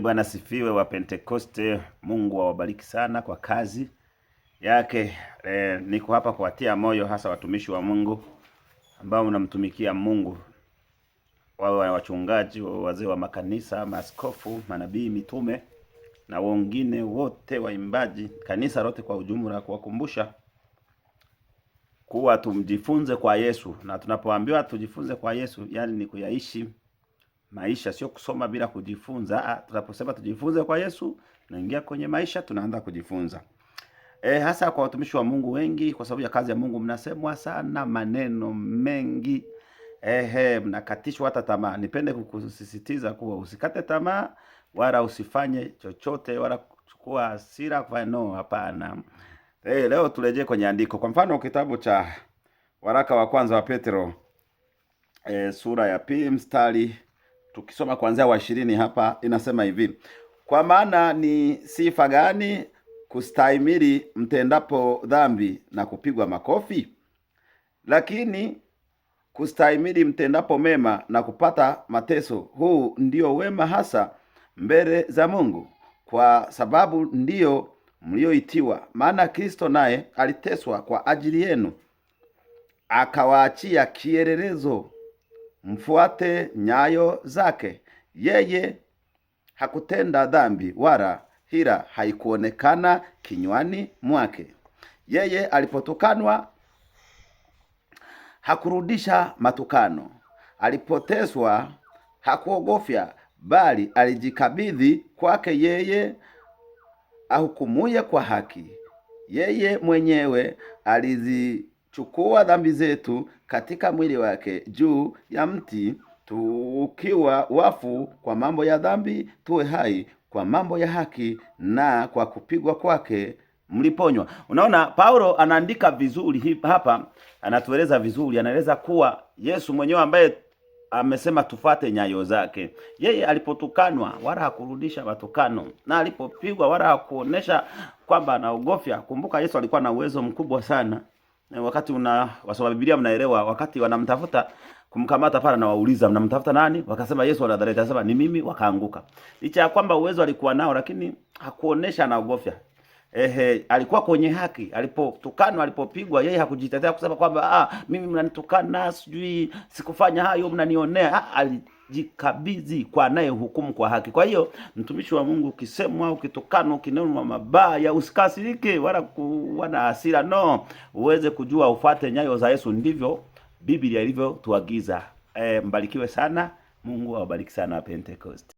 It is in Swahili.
Bwana sifiwe wa Pentekoste. Mungu awabariki sana kwa kazi yake. Niko hapa kuwatia moyo hasa watumishi wa Mungu ambao mnamtumikia Mungu, wawe wachungaji, wazee wa makanisa, maaskofu, manabii, mitume na wengine wote, waimbaji, kanisa lote kwa ujumla, kuwakumbusha kuwa tumjifunze kwa Yesu. Na tunapoambiwa tujifunze kwa Yesu, yani ni kuyaishi maisha, sio kusoma bila kujifunza. Tunaposema tujifunze kwa Yesu, tunaingia kwenye maisha, tunaanza kujifunza. Hasa kwa watumishi wa Mungu wengi, kwa sababu ya kazi ya Mungu mnasemwa sana maneno mengi. Mnakatishwa hata tamaa. Nipende kukusisitiza kuwa usikate tamaa, wala usifanye chochote, wala kuchukua hasira kwa hapana. Leo turejee kwenye andiko. Kwa mfano kitabu cha waraka wa kwanza wa Petro, sura ya 2 mstari, tukisoma kuanzia wa 20 hapa, inasema hivi: kwa maana ni sifa gani kustahimili mtendapo dhambi na kupigwa makofi? Lakini kustahimili mtendapo mema na kupata mateso, huu ndio wema hasa mbele za Mungu, kwa sababu ndio mlioitiwa. Maana Kristo naye aliteswa kwa ajili yenu, akawaachia kielelezo mfuate nyayo zake. Yeye hakutenda dhambi, wala hila haikuonekana kinywani mwake. Yeye alipotukanwa hakurudisha matukano, alipoteswa hakuogofya, bali alijikabidhi kwake yeye ahukumuye kwa haki. Yeye mwenyewe alizichukua dhambi zetu katika mwili wake juu ya mti, tukiwa wafu kwa mambo ya dhambi, tuwe hai kwa mambo ya haki, na kwa kupigwa kwake mliponywa. Unaona, Paulo anaandika vizuri hapa, anatueleza vizuri, anaeleza kuwa Yesu mwenyewe ambaye amesema tufuate nyayo zake, yeye alipotukanwa wala hakurudisha matukano, na alipopigwa wala hakuonesha kwamba anaogofya. Kumbuka Yesu alikuwa na uwezo mkubwa sana. Wakati wasoma Biblia mnaelewa, wakati wanamtafuta kumkamata pale, na wauliza mnamtafuta nani? Wakasema Yesu wa Nazareti. Akasema ni mimi, wakaanguka. Licha ya kwamba uwezo alikuwa nao, lakini hakuonesha anaogofya. Alikuwa kwenye haki. Alipotukanwa, alipopigwa, yeye hakujitetea kusema kwamba mimi mnanitukana, sijui sikufanya hayo, mnanionea. Alijikabidhi kwa naye hukumu kwa haki. Kwa hiyo mtumishi wa Mungu, ukisemwa, ukitukanwa, ukinenwa mabaya, usikasirike wala kuwa na hasira. No, uweze kujua ufuate nyayo za Yesu. Ndivyo Biblia ilivyotuagiza. Mbarikiwe sana. Mungu awabariki sana wa Pentecost.